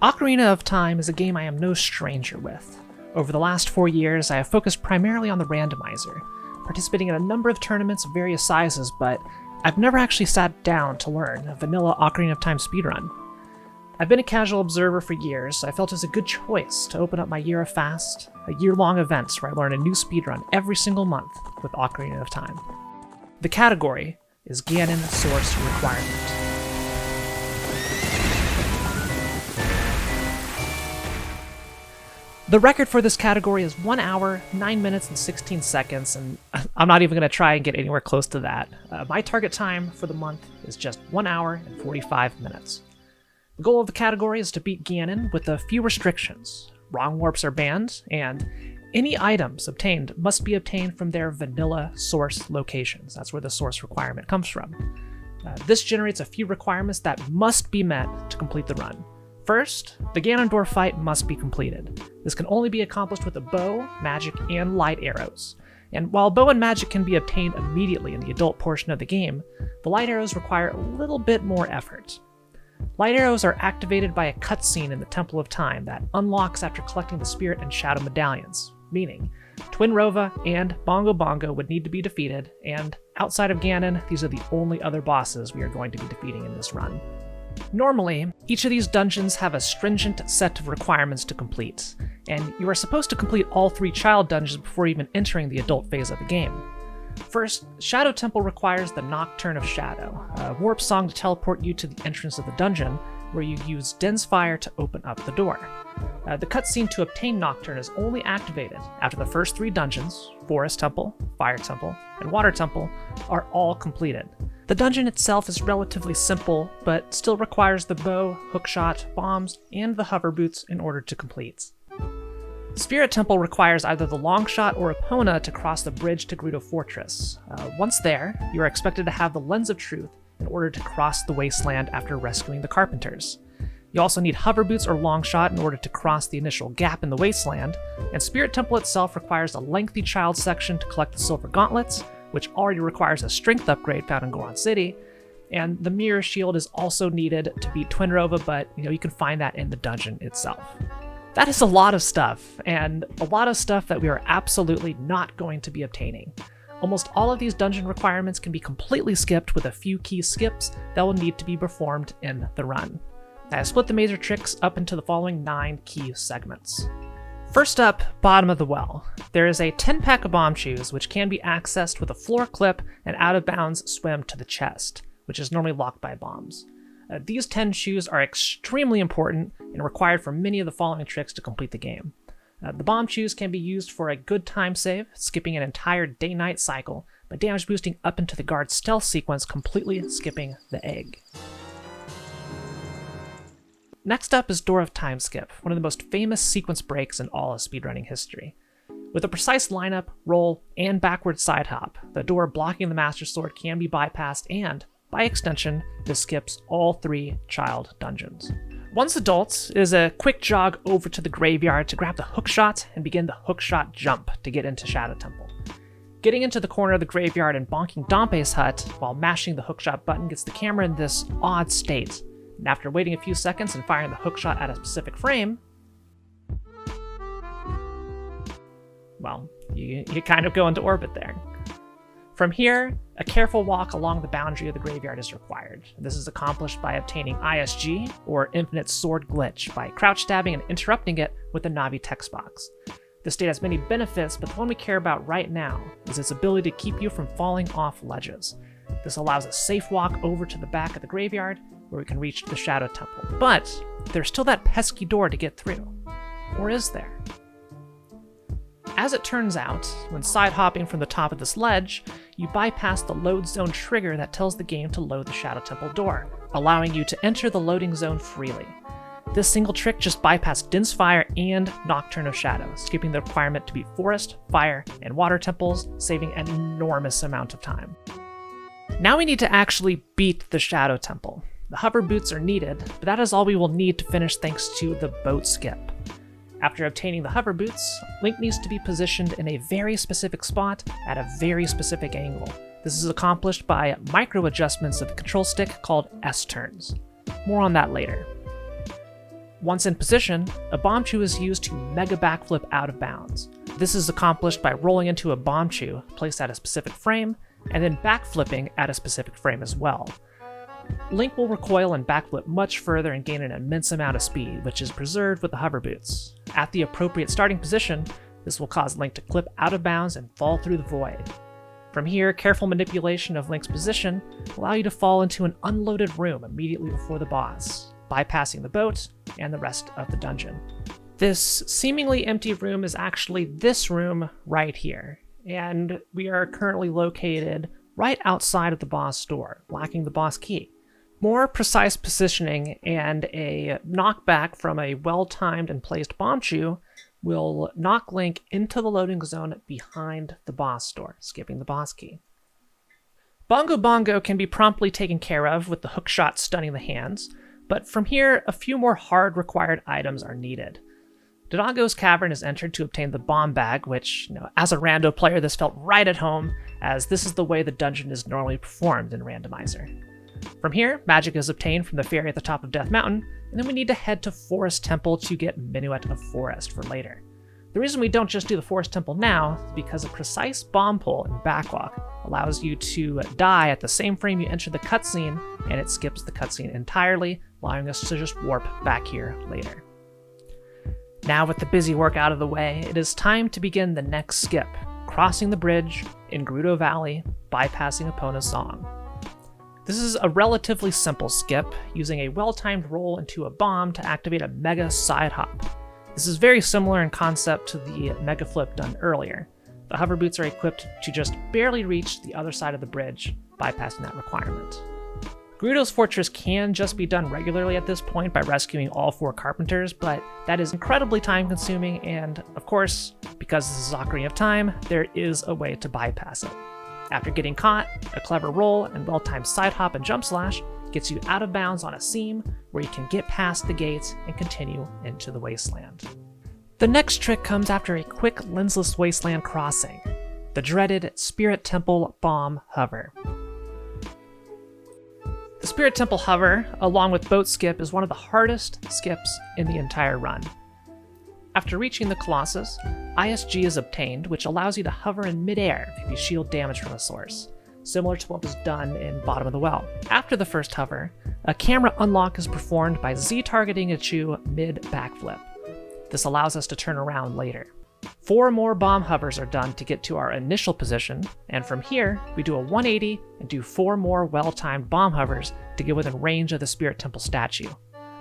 Ocarina of Time is a game I am no stranger with. Over the last 4 years, I have focused primarily on the randomizer, participating in a number of tournaments of various sizes, but I've never actually sat down to learn a vanilla Ocarina of Time speedrun. I've been a casual observer for years, so I felt it was a good choice to open up my year of Phast, a year-long event where I learn a new speedrun every single month with Ocarina of Time. The category is Ganon Source Requirement. The record for this category is 1 hour, 9 minutes, and 16 seconds, and I'm not even going to try and get anywhere close to that. My target time for the month is just 1 hour and 45 minutes. The goal of the category is to beat Ganon with a few restrictions. Wrong warps are banned, and any items obtained must be obtained from their vanilla source locations. That's where the source requirement comes from. This generates a few requirements that must be met to complete the run. First, the Ganondorf fight must be completed. This can only be accomplished with a bow, magic, and light arrows. And while bow and magic can be obtained immediately in the adult portion of the game, the light arrows require a little bit more effort. Light arrows are activated by a cutscene in the Temple of Time that unlocks after collecting the Spirit and Shadow medallions, meaning Twinrova and Bongo Bongo would need to be defeated, and outside of Ganon, these are the only other bosses we are going to be defeating in this run. Normally, each of these dungeons have a stringent set of requirements to complete, and you are supposed to complete all 3 child dungeons before even entering the adult phase of the game. First, Shadow Temple requires the Nocturne of Shadow, a warp song to teleport you to the entrance of the dungeon, where you use Den's Fire to open up the door. The cutscene to obtain Nocturne is only activated after the first 3 dungeons, Forest Temple, Fire Temple, and Water Temple, are all completed. The dungeon itself is relatively simple, but still requires the bow, hookshot, bombs, and the hover boots in order to complete. Spirit Temple requires either the Longshot or Epona to cross the bridge to Gerudo Fortress. Once there, you are expected to have the Lens of Truth in order to cross the wasteland after rescuing the Carpenters. You also need hover boots or Longshot in order to cross the initial gap in the wasteland, and Spirit Temple itself requires a lengthy child section to collect the Silver Gauntlets, which already requires a strength upgrade found in Goron City, and the Mirror Shield is also needed to beat Twinrova, but you can find that in the dungeon itself. That is a lot of stuff, and a lot of stuff that we are absolutely not going to be obtaining. Almost all of these dungeon requirements can be completely skipped with a few key skips that will need to be performed in the run. I have split the major tricks up into the following 9 key segments. First up, bottom of the well. There is a 10-pack of bomb shoes which can be accessed with a floor clip and out-of-bounds swim to the chest, which is normally locked by bombs. These 10 shoes are extremely important and required for many of the following tricks to complete the game. The bomb shoes can be used for a good time save, skipping an entire day-night cycle, by damage boosting up into the guard's stealth sequence, completely skipping the egg. Next up is Door of Time Skip, one of the most famous sequence breaks in all of speedrunning history. With a precise lineup, roll, and backward side hop, the door blocking the Master Sword can be bypassed, and, by extension, this skips all 3 child dungeons. Once adult, it is a quick jog over to the graveyard to grab the hookshot and begin the hookshot jump to get into Shadow Temple. Getting into the corner of the graveyard and bonking Dompe's hut while mashing the hookshot button gets the camera in this odd state, and after waiting a few seconds and firing the hookshot at a specific frame, well, you kind of go into orbit there. From here, a careful walk along the boundary of the graveyard is required. This is accomplished by obtaining ISG, or Infinite Sword Glitch, by crouch stabbing and interrupting it with the Navi text box. This state has many benefits, but the one we care about right now is its ability to keep you from falling off ledges. This allows a safe walk over to the back of the graveyard, where we can reach the Shadow Temple. But there's still that pesky door to get through. Or is there? As it turns out, when side-hopping from the top of this ledge, you bypass the load zone trigger that tells the game to load the Shadow Temple door, allowing you to enter the loading zone freely. This single trick just bypassed Den's Fire and Nocturne of Shadow, skipping the requirement to beat Forest, Fire, and Water Temples, saving an enormous amount of time. Now we need to actually beat the Shadow Temple. The hover boots are needed, but that is all we will need to finish thanks to the boat skip. After obtaining the hover boots, Link needs to be positioned in a very specific spot at a very specific angle. This is accomplished by micro adjustments of the control stick called S-turns. More on that later. Once in position, a Bombchu is used to mega backflip out of bounds. This is accomplished by rolling into a Bombchu placed at a specific frame, and then backflipping at a specific frame as well. Link will recoil and backflip much further and gain an immense amount of speed, which is preserved with the hover boots. At the appropriate starting position, this will cause Link to clip out of bounds and fall through the void. From here, careful manipulation of Link's position will allow you to fall into an unloaded room immediately before the boss, bypassing the boat and the rest of the dungeon. This seemingly empty room is actually this room right here, and we are currently located right outside of the boss door, lacking the boss key. More precise positioning and a knockback from a well-timed and placed Bombchu will knock Link into the loading zone behind the boss door, skipping the boss key. Bongo Bongo can be promptly taken care of with the hookshot stunning the hands, but from here, a few more hard required items are needed. Dodongo's Cavern is entered to obtain the bomb bag, which, as a rando player, this felt right at home, as this is the way the dungeon is normally performed in Randomizer. From here, magic is obtained from the fairy at the top of Death Mountain, and then we need to head to Forest Temple to get Minuet of Forest for later. The reason we don't just do the Forest Temple now is because a precise bomb pull in Backwalk allows you to die at the same frame you enter the cutscene, and it skips the cutscene entirely, allowing us to just warp back here later. Now with the busy work out of the way, it is time to begin the next skip, crossing the bridge in Gerudo Valley, bypassing Epona's Song. This is a relatively simple skip, using a well-timed roll into a bomb to activate a mega side hop. This is very similar in concept to the mega flip done earlier. The hover boots are equipped to just barely reach the other side of the bridge, bypassing that requirement. Gerudo's Fortress can just be done regularly at this point by rescuing all 4 carpenters, but that is incredibly time-consuming, and of course, because this is Ocarina of Time, there is a way to bypass it. After getting caught, a clever roll and well-timed side hop and jump slash gets you out of bounds on a seam where you can get past the gates and continue into the wasteland. The next trick comes after a quick lensless wasteland crossing, the dreaded Spirit Temple Bomb Hover. The Spirit Temple Hover, along with Boat Skip, is one of the hardest skips in the entire run. After reaching the Colossus, ISG is obtained, which allows you to hover in midair if you shield damage from a source, similar to what was done in Bottom of the Well. After the first hover, a camera unlock is performed by Z-targeting a Chew mid-backflip. This allows us to turn around later. 4 more bomb hovers are done to get to our initial position, and from here, we do a 180 and do 4 more well-timed bomb hovers to get within range of the Spirit Temple statue.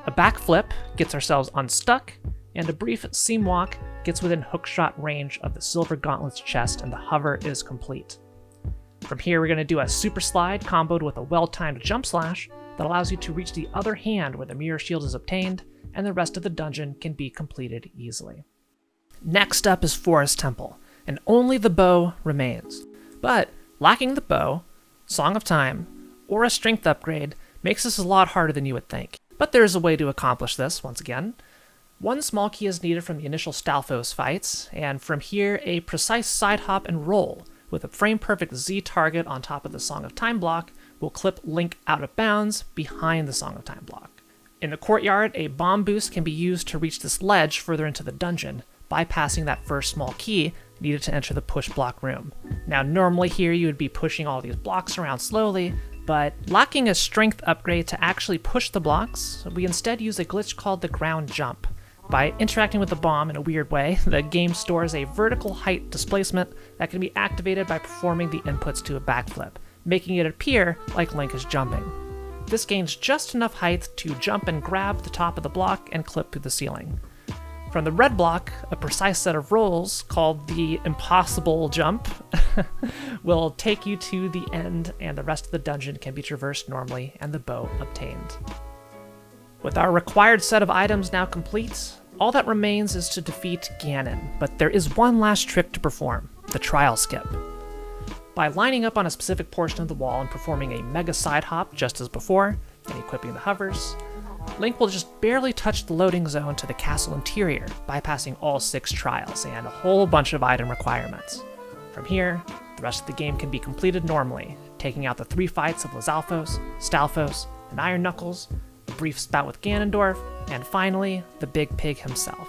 A backflip gets ourselves unstuck, and a brief seam walk gets within hookshot range of the Silver Gauntlet's chest, and the hover is complete. From here, we're going to do a super slide comboed with a well-timed jump slash that allows you to reach the other hand where the mirror shield is obtained, and the rest of the dungeon can be completed easily. Next up is Forest Temple, and only the bow remains. But lacking the bow, Song of Time, or a strength upgrade makes this a lot harder than you would think. But there is a way to accomplish this, once again. 1 small key is needed from the initial Stalfos fights, and from here a precise side hop and roll with a frame-perfect Z target on top of the Song of Time block will clip Link out of bounds behind the Song of Time block. In the courtyard, a bomb boost can be used to reach this ledge further into the dungeon, bypassing that first small key needed to enter the push block room. Now normally here you would be pushing all these blocks around slowly, but lacking a strength upgrade to actually push the blocks, we instead use a glitch called the ground jump. By interacting with the bomb in a weird way, the game stores a vertical height displacement that can be activated by performing the inputs to a backflip, making it appear like Link is jumping. This gains just enough height to jump and grab the top of the block and clip through the ceiling. From the red block, a precise set of rolls, called the Impossible Jump, will take you to the end, and the rest of the dungeon can be traversed normally and the bow obtained. With our required set of items now complete, all that remains is to defeat Ganon, but there is one last trick to perform, the trial skip. By lining up on a specific portion of the wall and performing a mega side hop just as before, and equipping the hovers, Link will just barely touch the loading zone to the castle interior, bypassing all 6 trials and a whole bunch of item requirements. From here, the rest of the game can be completed normally, taking out the 3 fights of Lizalfos, Stalfos, and Iron Knuckles, a brief spout with Ganondorf, and finally, the big pig himself.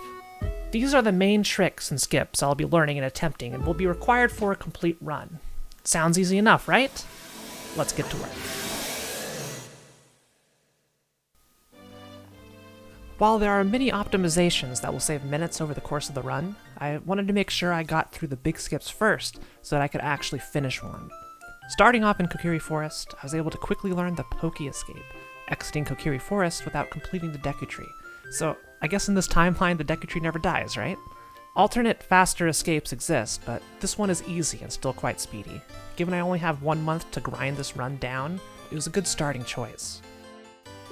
These are the main tricks and skips I'll be learning and attempting and will be required for a complete run. Sounds easy enough, right? Let's get to work. While there are many optimizations that will save minutes over the course of the run, I wanted to make sure I got through the big skips first so that I could actually finish one. Starting off in Kokiri Forest, I was able to quickly learn the Pokey Escape, exiting Kokiri Forest without completing the Deku Tree. So I guess in this timeline the Deku Tree never dies, right? Alternate, faster escapes exist, but this one is easy and still quite speedy. Given I only have 1 month to grind this run down, it was a good starting choice.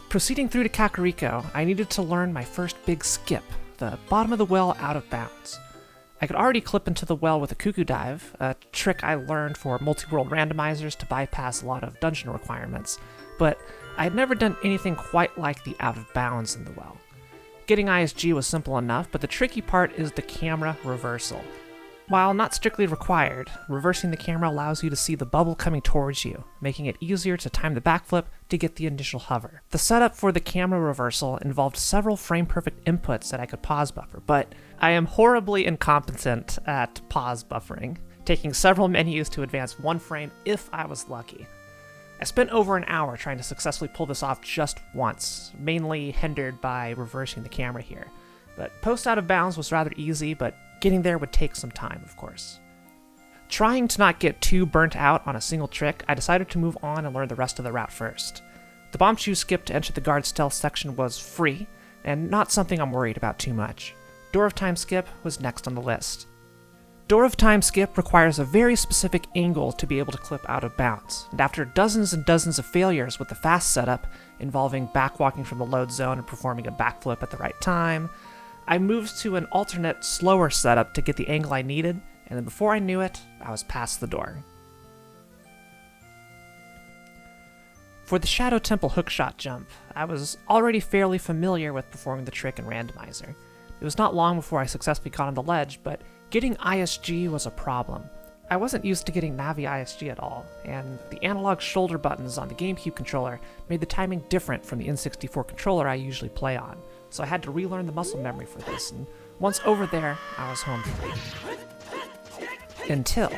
Proceeding through to Kakariko, I needed to learn my first big skip, the bottom of the well out of bounds. I could already clip into the well with a Cuckoo Dive, a trick I learned for multi-world randomizers to bypass a lot of dungeon requirements, but I had never done anything quite like the out of bounds in the well. Getting ISG was simple enough, but the tricky part is the camera reversal. While not strictly required, reversing the camera allows you to see the bubble coming towards you, making it easier to time the backflip to get the initial hover. The setup for the camera reversal involved several frame-perfect inputs that I could pause buffer, but I am horribly incompetent at pause buffering, taking several menus to advance 1 frame if I was lucky. I spent over an hour trying to successfully pull this off just once, mainly hindered by reversing the camera here. But post out of bounds was rather easy, but getting there would take some time, of course. Trying to not get too burnt out on a single trick, I decided to move on and learn the rest of the route first. The Bombchu skip to enter the guard stealth section was free, and not something I'm worried about too much. Door of Time skip was next on the list. Door of Time skip requires a very specific angle to be able to clip out of bounds, and after dozens and dozens of failures with the Phast setup, involving backwalking from the load zone and performing a backflip at the right time, I moved to an alternate, slower setup to get the angle I needed, and then before I knew it, I was past the door. For the Shadow Temple hookshot jump, I was already fairly familiar with performing the trick in Randomizer. It was not long before I successfully caught on the ledge, but getting ISG was a problem. I wasn't used to getting Navi ISG at all, and the analog shoulder buttons on the GameCube controller made the timing different from the N64 controller I usually play on, so I had to relearn the muscle memory for this, and once over there, I was home free. Until...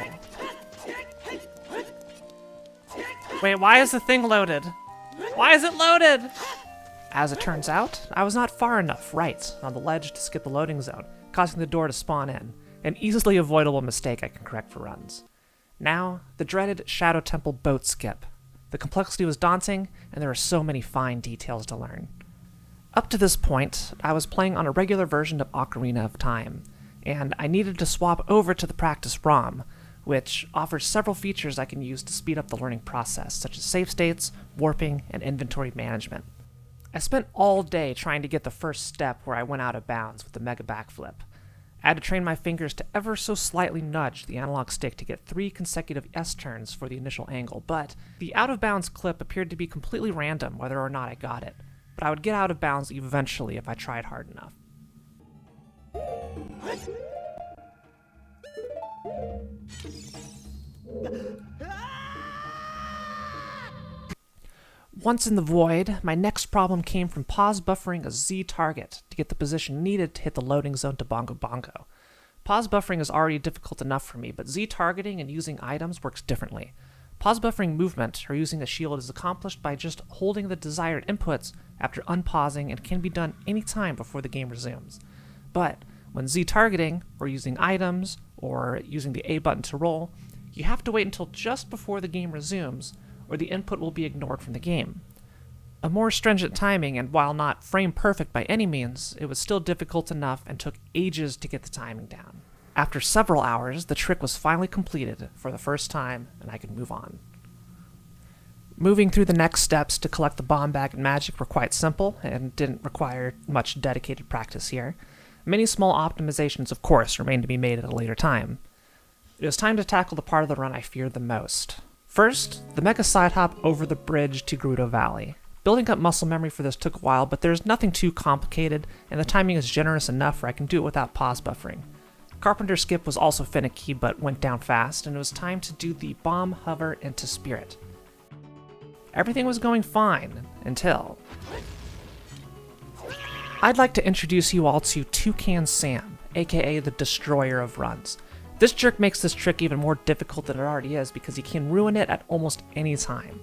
Wait, why is the thing loaded? Why is it loaded? As it turns out, I was not far enough right on the ledge to skip the loading zone, causing the door to spawn in, an easily avoidable mistake I can correct for runs. Now, the dreaded Shadow Temple boat skip. The complexity was daunting, and there are so many fine details to learn. Up to this point, I was playing on a regular version of Ocarina of Time, and I needed to swap over to the practice ROM, which offers several features I can use to speed up the learning process, such as save states, warping, and inventory management. I spent all day trying to get the first step where I went out of bounds with the mega backflip. I had to train my fingers to ever so slightly nudge the analog stick to get 3 consecutive S-turns for the initial angle, but the out-of-bounds clip appeared to be completely random whether or not I got it. But I would get out of bounds eventually if I tried hard enough. Once in the void, my next problem came from pause buffering a Z target to get the position needed to hit the loading zone to Bongo Bongo. Pause buffering is already difficult enough for me, but Z targeting and using items works differently. Pause buffering movement, or using a shield, is accomplished by just holding the desired inputs after unpausing and can be done any time before the game resumes. But when Z targeting, or using items, or using the A button to roll, you have to wait until just before the game resumes, or the input will be ignored from the game. A more stringent timing, and while not frame perfect by any means, it was still difficult enough and took ages to get the timing down. After several hours, the trick was finally completed for the first time, and I could move on. Moving through the next steps to collect the bomb bag and magic were quite simple, and didn't require much dedicated practice here. Many small optimizations, of course, remained to be made at a later time. It was time to tackle the part of the run I feared the most. First, the mega side hop over the bridge to Gerudo Valley. Building up muscle memory for this took a while, but there's nothing too complicated, and the timing is generous enough where I can do it without pause buffering. Carpenter skip was also finicky, but went down fast, and it was time to do the bomb hover into spirit. Everything was going fine, until... I'd like to introduce you all to Toucan Sam, aka the Destroyer of Runs. This jerk makes this trick even more difficult than it already is because he can ruin it at almost any time.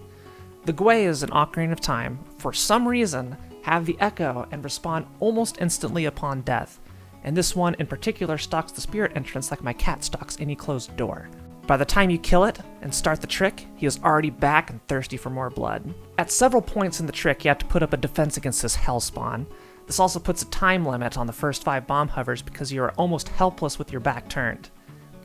The Gwei's in Ocarina of Time, for some reason, have the echo and respond almost instantly upon death, and this one in particular stalks the spirit entrance like my cat stalks any closed door. By the time you kill it and start the trick, he is already back and thirsty for more blood. At several points in the trick, you have to put up a defense against this hell spawn. This also puts a time limit on the first 5 bomb hovers because you are almost helpless with your back turned.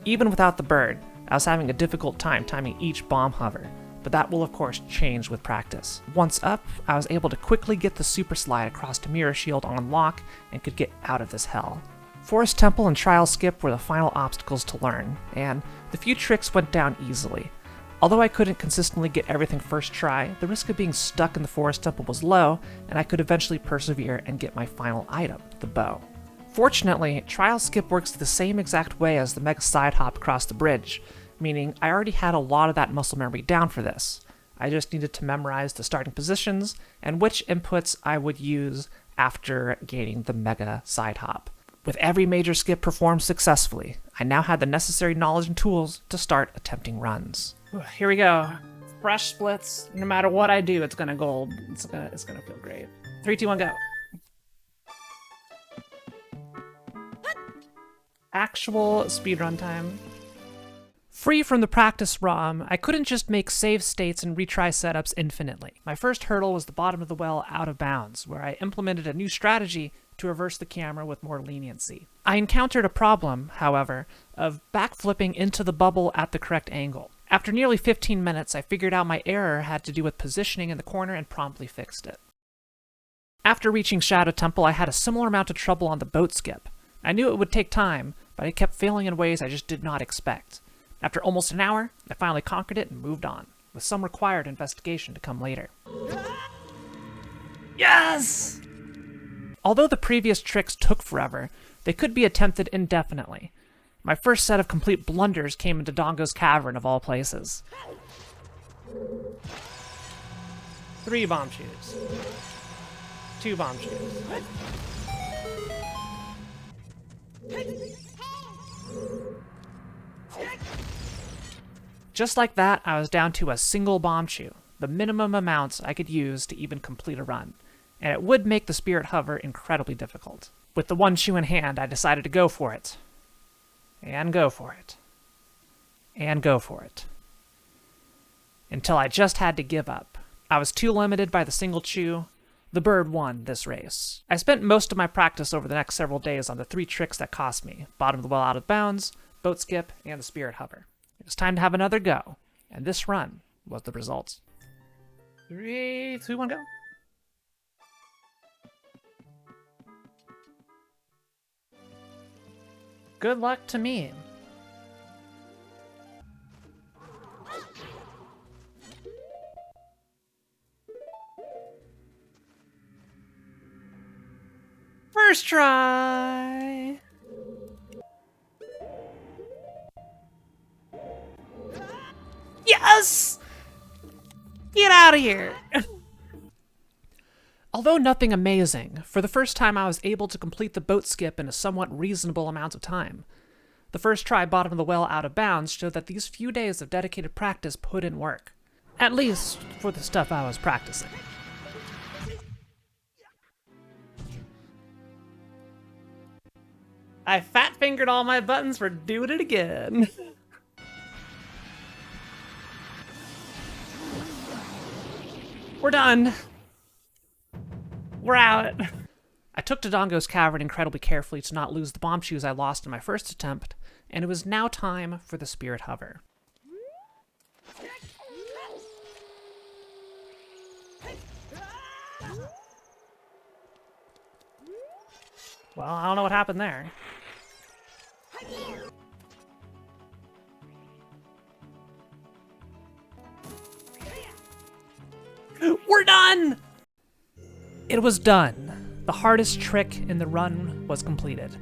Even without the bird, I was having a difficult time timing each bomb hover, but that will of course change with practice. Once up, I was able to quickly get the super slide across to Mirror Shield on lock and could get out of this hell. Forest Temple and Trial Skip were the final obstacles to learn, and the few tricks went down easily. Although I couldn't consistently get everything first try, the risk of being stuck in the Forest Temple was low, and I could eventually persevere and get my final item, the bow. Fortunately, Trial Skip works the same exact way as the Mega Side Hop across the bridge, meaning I already had a lot of that muscle memory down for this. I just needed to memorize the starting positions and which inputs I would use after gaining the Mega Side Hop. With every major skip performed successfully, I now had the necessary knowledge and tools to start attempting runs. Here we go. Fresh splits. No matter what I do, it's gonna gold. It's gonna feel great. 3, 2, 1, go. Actual speedrun time. Free from the practice ROM, I couldn't just make save states and retry setups infinitely. My first hurdle was the bottom of the well out of bounds, where I implemented a new strategy to reverse the camera with more leniency. I encountered a problem, however, of backflipping into the bubble at the correct angle. After nearly 15 minutes, I figured out my error had to do with positioning in the corner and promptly fixed it. After reaching Shadow Temple, I had a similar amount of trouble on the boat skip. I knew it would take time, but I kept failing in ways I just did not expect. After almost an hour, I finally conquered it and moved on, with some required investigation to come later. Yes! Although the previous tricks took forever, they could be attempted indefinitely. My first set of complete blunders came into Dongo's Cavern of all places. 3 bomb shoes. 2 bomb shoes. Just like that, I was down to a single bomb shoe, the minimum amounts I could use to even complete a run, and it would make the spirit hover incredibly difficult. With the one shoe in hand, I decided to go for it. And go for it. And go for it. Until I just had to give up. I was too limited by the single shoe. The bird won this race. I spent most of my practice over the next several days on the 3 tricks that cost me: bottom of the well out of bounds, boat skip, and the spirit hover. It was time to have another go, and this run was the result. 3, 2, 1, go. Good luck to me. First try! Yes! Get out of here! Although nothing amazing, for the first time I was able to complete the boat skip in a somewhat reasonable amount of time. The first try bottom of the well out of bounds showed that these few days of dedicated practice put in work. At least, for the stuff I was practicing. I fat-fingered all my buttons for doing it again. We're done. We're out. I took to Dongo's Cavern incredibly carefully to not lose the bomb shoes I lost in my first attempt, and it was now time for the spirit hover. Well, I don't know what happened there. We're done! It was done. The hardest trick in the run was completed.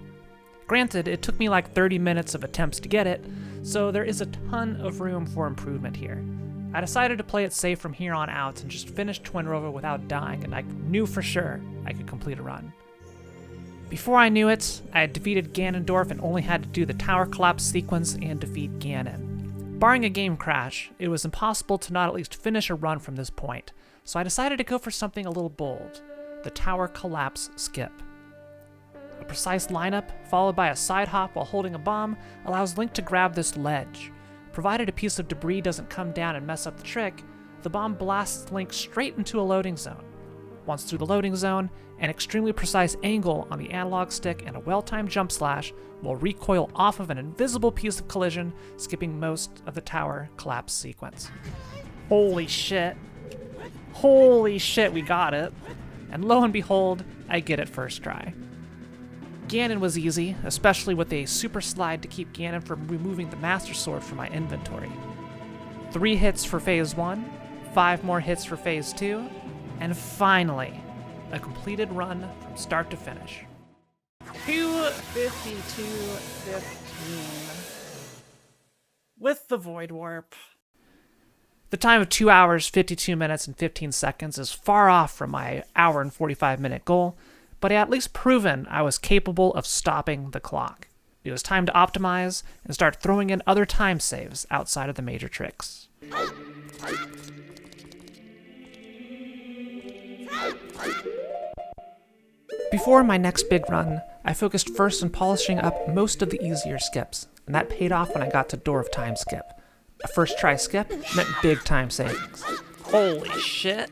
Granted, it took me like 30 minutes of attempts to get it, so there is a ton of room for improvement here. I decided to play it safe from here on out and just finish Twin Rover without dying, and I knew for sure I could complete a run. Before I knew it, I had defeated Ganondorf and only had to do the tower collapse sequence and defeat Ganon. Barring a game crash, it was impossible to not at least finish a run from this point, so I decided to go for something a little bold, the tower collapse skip. A precise lineup, followed by a side hop while holding a bomb, allows Link to grab this ledge. Provided a piece of debris doesn't come down and mess up the trick, the bomb blasts Link straight into a loading zone. Once through the loading zone, an extremely precise angle on the analog stick and a well-timed jump slash will recoil off of an invisible piece of collision, skipping most of the tower collapse sequence. Holy shit. Holy shit, we got it. And lo and behold, I get it first try. Ganon was easy, especially with a super slide to keep Ganon from removing the Master Sword from my inventory. 3 hits for Phase 1, 5 more hits for Phase 2, and finally, a completed run from start to finish. 2:52:15 with the Void Warp. The time of 2 hours, 52 minutes, and 15 seconds is far off from my hour and 45-minute goal, but I at least proven I was capable of stopping the clock. It was time to optimize and start throwing in other time saves outside of the major tricks. Before my next big run, I focused first on polishing up most of the easier skips, and that paid off when I got to Door of Time skip. A first try skip meant big time savings. Holy shit!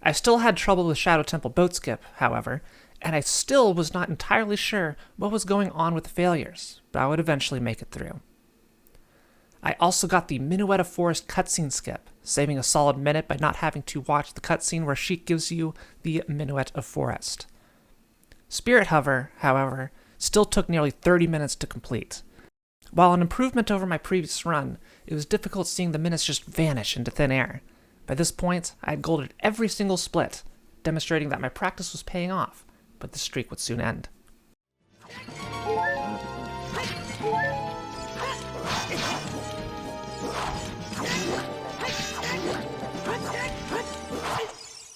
I still had trouble with Shadow Temple boat skip, however, and I still was not entirely sure what was going on with the failures, but I would eventually make it through. I also got the Minuet of Forest cutscene skip, saving a solid minute by not having to watch the cutscene where Sheik gives you the Minuet of Forest. Spirit Hover, however, still took nearly 30 minutes to complete. While an improvement over my previous run, it was difficult seeing the minutes just vanish into thin air. By this point, I had golded every single split, demonstrating that my practice was paying off, but the streak would soon end.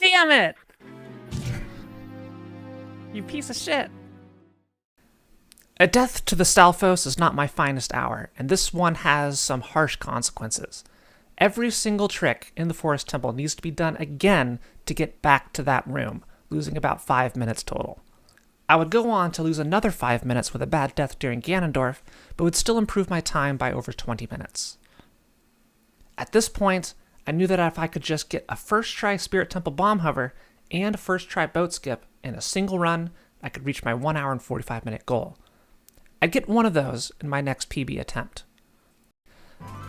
Damn it! You piece of shit! A death to the Stalfos is not my finest hour, and this one has some harsh consequences. Every single trick in the Forest Temple needs to be done again to get back to that room, losing about 5 minutes total. I would go on to lose another 5 minutes with a bad death during Ganondorf, but would still improve my time by over 20 minutes. At this point, I knew that if I could just get a first try Spirit Temple bomb hover and a first try boat skip in a single run, I could reach my 1 hour and 45 minute goal. I'd get one of those in my next PB attempt.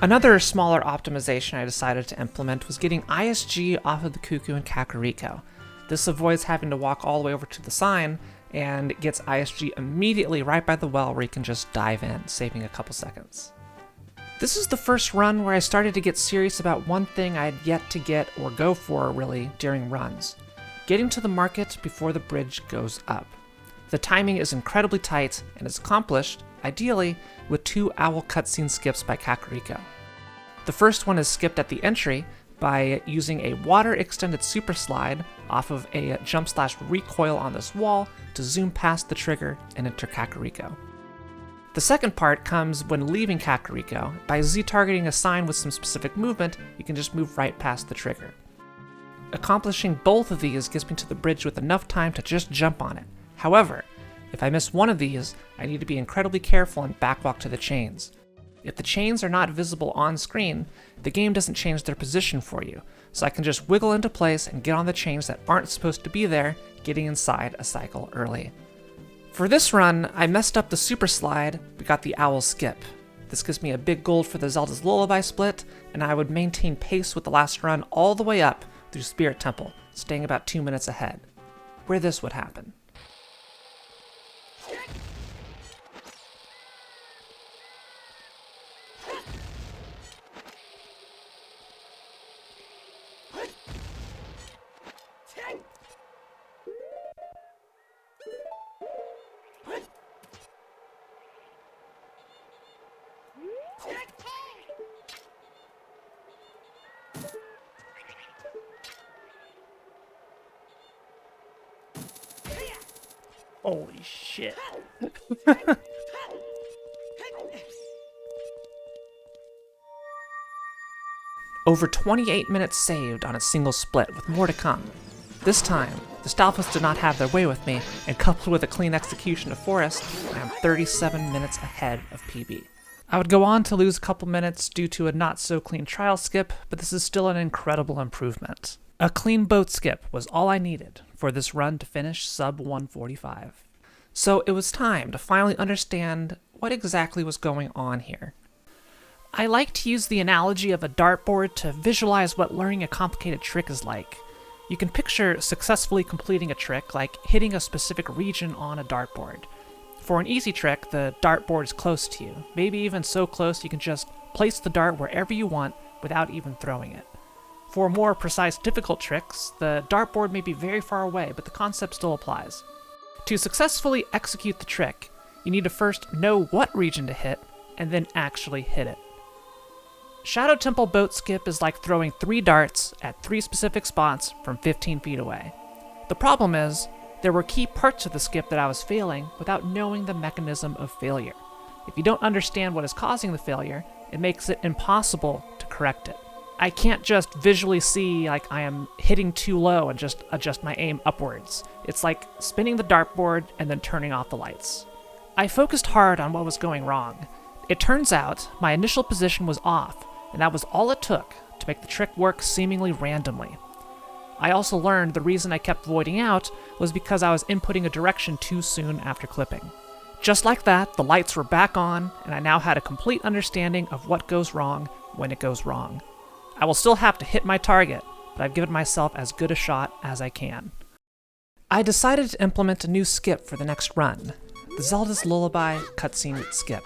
Another smaller optimization I decided to implement was getting ISG off of the Cuckoo and Kakariko. This avoids having to walk all the way over to the sign and gets ISG immediately right by the well where you can just dive in, saving a couple seconds. This is the first run where I started to get serious about one thing I had yet to get or go for, really, during runs. Getting to the market before the bridge goes up. The timing is incredibly tight and is accomplished, ideally, with 2 owl cutscene skips by Kakariko. The first one is skipped at the entry by using a water extended super slide off of a jump slash recoil on this wall to zoom past the trigger and enter Kakariko. The second part comes when leaving Kakariko. By Z-targeting a sign with some specific movement, you can just move right past the trigger. Accomplishing both of these gets me to the bridge with enough time to just jump on it. However, if I miss one of these, I need to be incredibly careful and backwalk to the chains. If the chains are not visible on screen, the game doesn't change their position for you, so I can just wiggle into place and get on the chains that aren't supposed to be there, getting inside a cycle early. For this run, I messed up the super slide, but got the owl skip. This gives me a big gold for the Zelda's Lullaby split, and I would maintain pace with the last run all the way up through Spirit Temple, staying about 2 minutes ahead. Where this would happen. Holy shit. Over 28 minutes saved on a single split, with more to come. This time, the Stalfos did not have their way with me, and coupled with a clean execution of Forest, I am 37 minutes ahead of PB. I would go on to lose a couple minutes due to a not-so-clean trial skip, but this is still an incredible improvement. A clean boat skip was all I needed for this run to finish sub 145. So it was time to finally understand what exactly was going on here. I like to use the analogy of a dartboard to visualize what learning a complicated trick is like. You can picture successfully completing a trick like hitting a specific region on a dartboard. For an easy trick, the dartboard is close to you, maybe even so close you can just place the dart wherever you want without even throwing it. For more precise, difficult tricks, the dartboard may be very far away, but the concept still applies. To successfully execute the trick, you need to first know what region to hit, and then actually hit it. Shadow Temple boat skip is like throwing 3 darts at 3 specific spots from 15 feet away. The problem is, there were key parts of the skip that I was failing without knowing the mechanism of failure. If you don't understand what is causing the failure, it makes it impossible to correct it. I can't just visually see like I am hitting too low and just adjust my aim upwards. It's like spinning the dartboard and then turning off the lights. I focused hard on what was going wrong. It turns out my initial position was off, and that was all it took to make the trick work seemingly randomly. I also learned the reason I kept voiding out was because I was inputting a direction too soon after clipping. Just like that, the lights were back on, and I now had a complete understanding of what goes wrong when it goes wrong. I will still have to hit my target, but I've given myself as good a shot as I can. I decided to implement a new skip for the next run, the Zelda's Lullaby cutscene skip.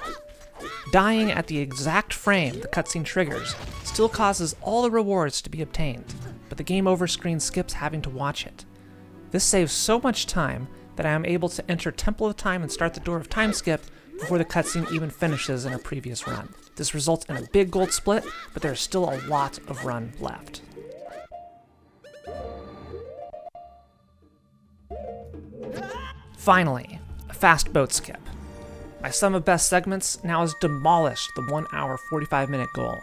Dying at the exact frame the cutscene triggers still causes all the rewards to be obtained, but the game over screen skips having to watch it. This saves so much time that I am able to enter Temple of Time and start the Door of Time skip before the cutscene even finishes in a previous run. This results in a big gold split, but there is still a lot of run left. Finally, a fast boat skip. My sum of best segments now has demolished the 1 hour 45 minute goal.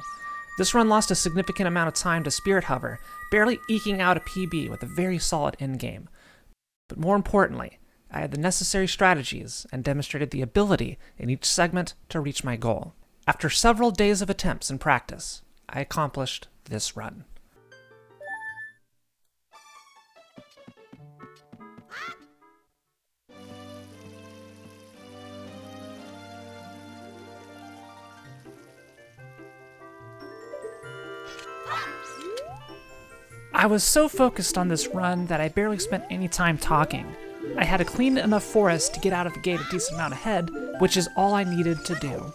This run lost a significant amount of time to Spirit Hover, barely eking out a PB with a very solid endgame. But more importantly, I had the necessary strategies and demonstrated the ability in each segment to reach my goal. After several days of attempts and practice, I accomplished this run. I was so focused on this run that I barely spent any time talking. I had a clean enough forest to get out of the gate a decent amount ahead, which is all I needed to do.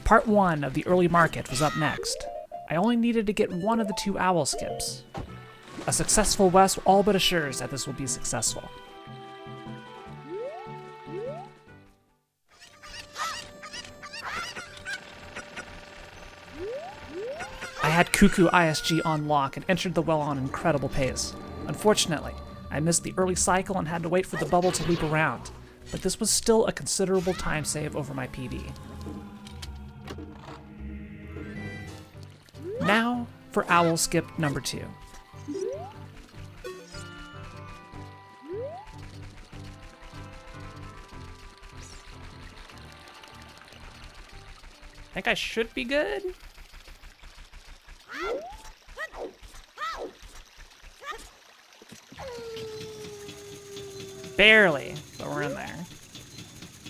Part 1 of the early market was up next. I only needed to get one of the 2 owl skips. A successful West all but assures that this will be successful. I had Cuckoo ISG on lock and entered the well on incredible pace. Unfortunately, I missed the early cycle and had to wait for the bubble to loop around, but this was still a considerable time save over my PB. Now for owl skip number 2. Think I should be good? Barely, but we're in there.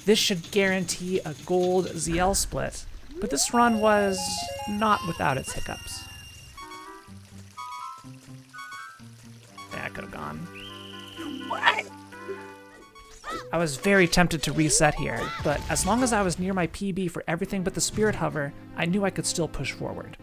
This should guarantee a gold ZL split, but this run was not without its hiccups. Yeah, I could have gone. What? I was very tempted to reset here, but as long as I was near my PB for everything but the Spirit Hover, I knew I could still push forward.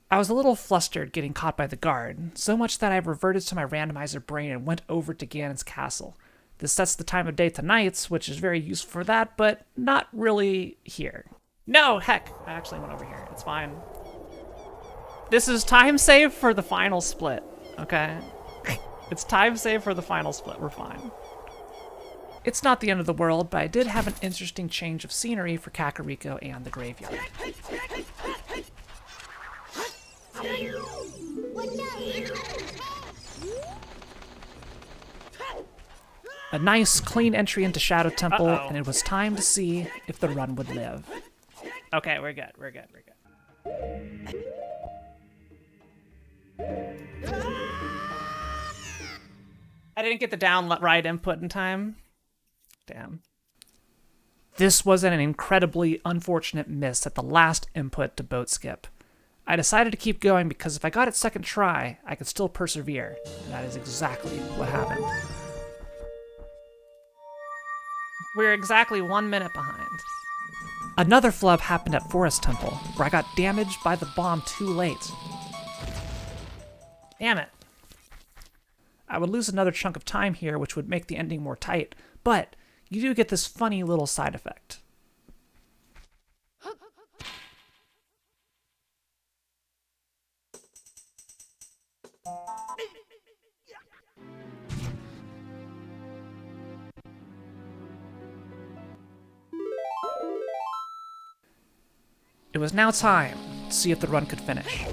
I was a little flustered getting caught by the guard, so much that I reverted to my randomizer brain and went over to Ganon's castle. This sets the time of day to nights, which is very useful for that, but not really here. No, heck, I actually went over here. It's fine. This is time save for the final split, okay? It's time save for the final split, we're fine. It's not the end of the world, but I did have an interesting change of scenery for Kakariko and the graveyard. A nice, clean entry into Shadow Temple, and it was time to see if the run would live. Okay, we're good. I didn't get the down right input in time. Damn. This was an incredibly unfortunate miss at the last input to boat skip. I decided to keep going because if I got it second try, I could still persevere, and that is exactly what happened. We're exactly 1 minute behind. Another flub happened at Forest Temple, where I got damaged by the bomb too late. Damn it. I would lose another chunk of time here, which would make the ending more tight, but you do get this funny little side effect. It was now time to see if the run could finish.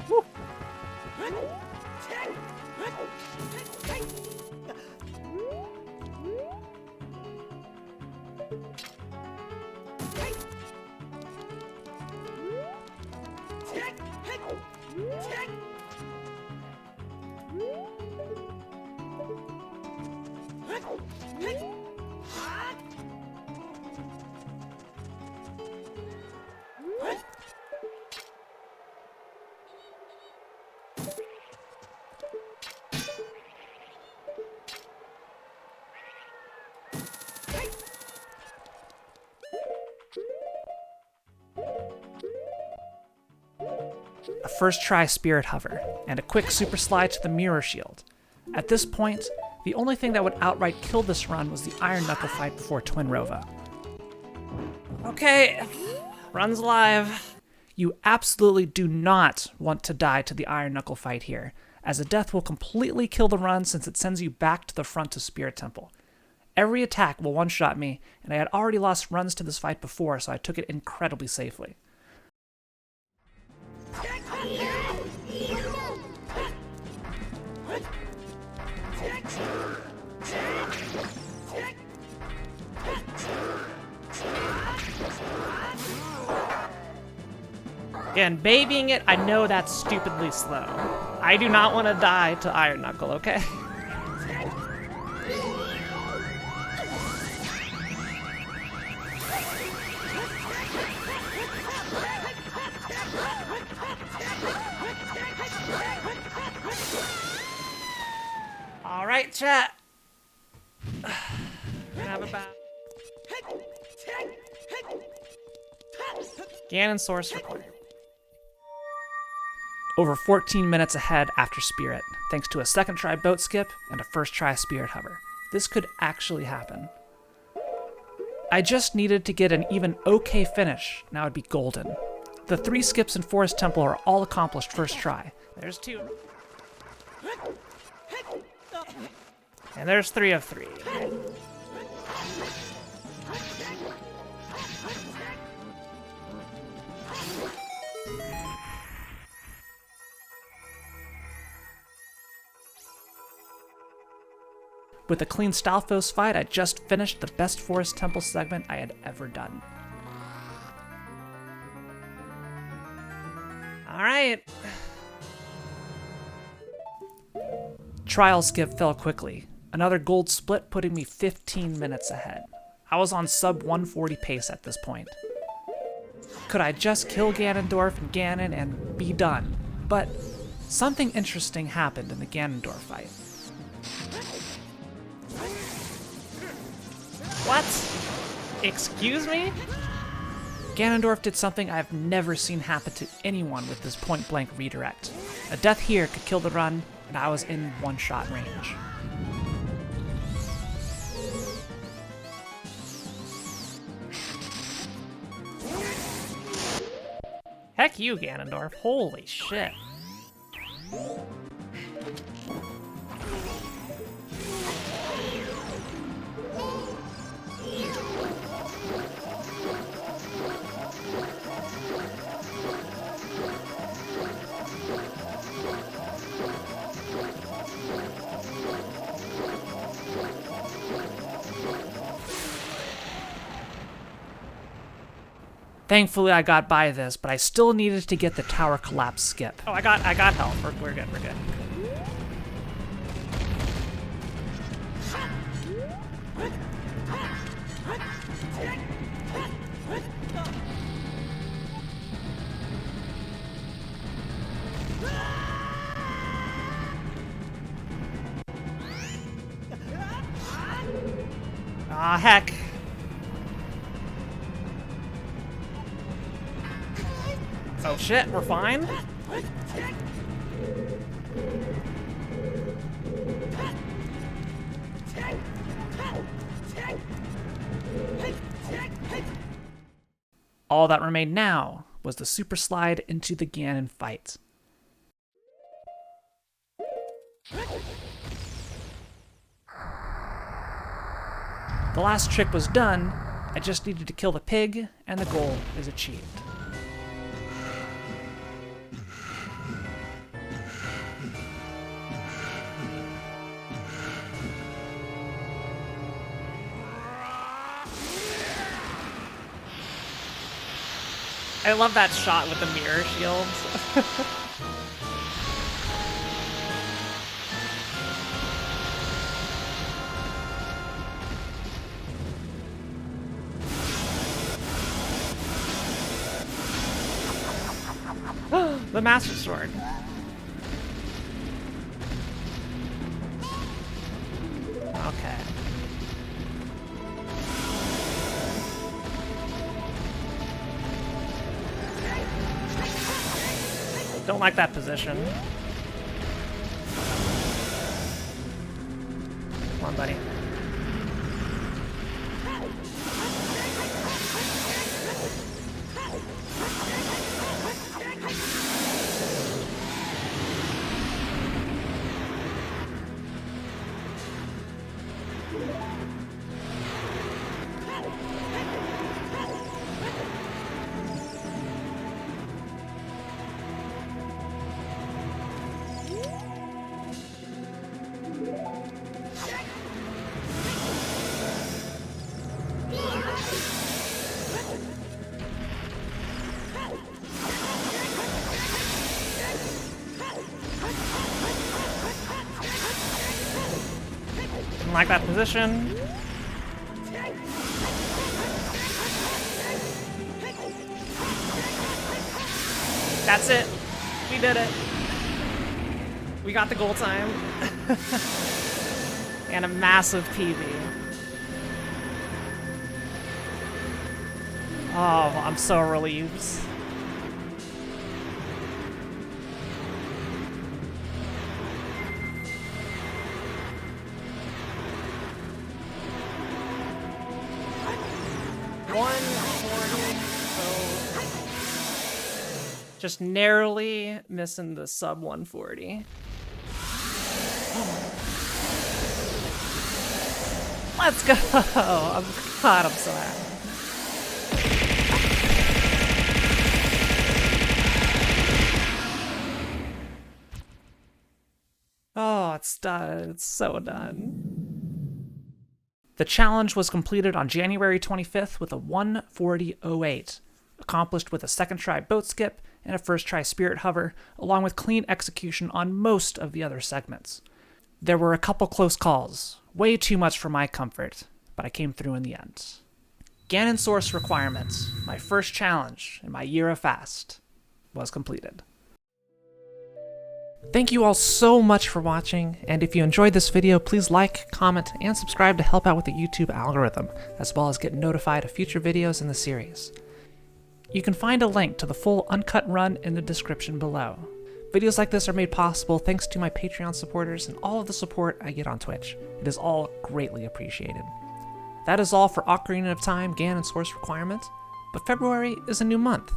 Woo. A first try Spirit Hover, and a quick super slide to the Mirror Shield. At this point, the only thing that would outright kill this run was the Iron Knuckle fight before Twin Rova. Okay, run's live. You absolutely do not want to die to the Iron Knuckle fight here, as a death will completely kill the run since it sends you back to the front of Spirit Temple. Every attack will one-shot me, and I had already lost runs to this fight before, so I took it incredibly safely. Again, babying it, I know that's stupidly slow. I do not want to die to Iron Knuckle, okay? Alright, chat. Have a bow. Ganon Source Requirement. Over 14 minutes ahead after Spirit, thanks to a second try boat skip and a first try Spirit Hover. This could actually happen. I just needed to get an even okay finish, and I would be golden. The 3 skips in Forest Temple are all accomplished first try. There's 2. And there's 3 of 3. With a clean Stalfos fight, I just finished the best Forest Temple segment I had ever done. Alright. Trial skip fell quickly. Another gold split putting me 15 minutes ahead. I was on sub 140 pace at this point. Could I just kill Ganondorf and Ganon and be done? But something interesting happened in the Ganondorf fight. What? Excuse me? Ganondorf did something I've never seen happen to anyone with this point-blank redirect. A death here could kill the run, and I was in one-shot range. Heck you, Ganondorf. Holy shit. Thankfully, I got by this, but I still needed to get the tower collapse skip. Oh, I got health. We're good. We're good. Ah, heck. Oh shit, we're fine? All that remained now was the super slide into the Ganon fight. The last trick was done, I just needed to kill the pig, and the goal is achieved. I love that shot with the mirror shields. The Master Sword. Okay. Don't like that position. Come on, buddy. Didn't like that position. That's it. We did it. We got the goal time. And a massive PB. Oh, I'm so relieved. Just narrowly missing the sub 140. Let's go! I'm so happy. Oh, it's done. It's so done. The challenge was completed on January 25th with a 140.08, accomplished with a second try boat skip and a first try spirit hover, along with clean execution on most of the other segments. There were a couple close calls, way too much for my comfort, but I came through in the end. Ganon Source Requirement, my first challenge in my year of Phast, was completed. Thank you all so much for watching, and if you enjoyed this video, please like, comment, and subscribe to help out with the YouTube algorithm, as well as get notified of future videos in the series. You can find a link to the full uncut run in the description below. Videos like this are made possible thanks to my Patreon supporters and all of the support I get on Twitch. It is all greatly appreciated. That is all for Ocarina of Time Ganon Source Requirement, but February is a new month.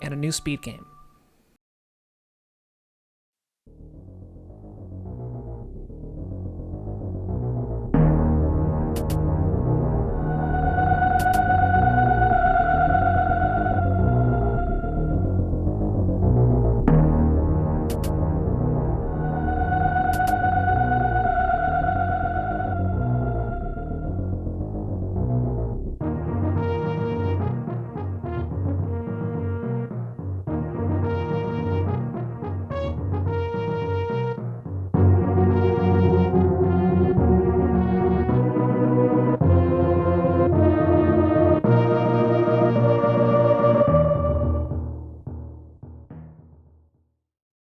and a new speed game.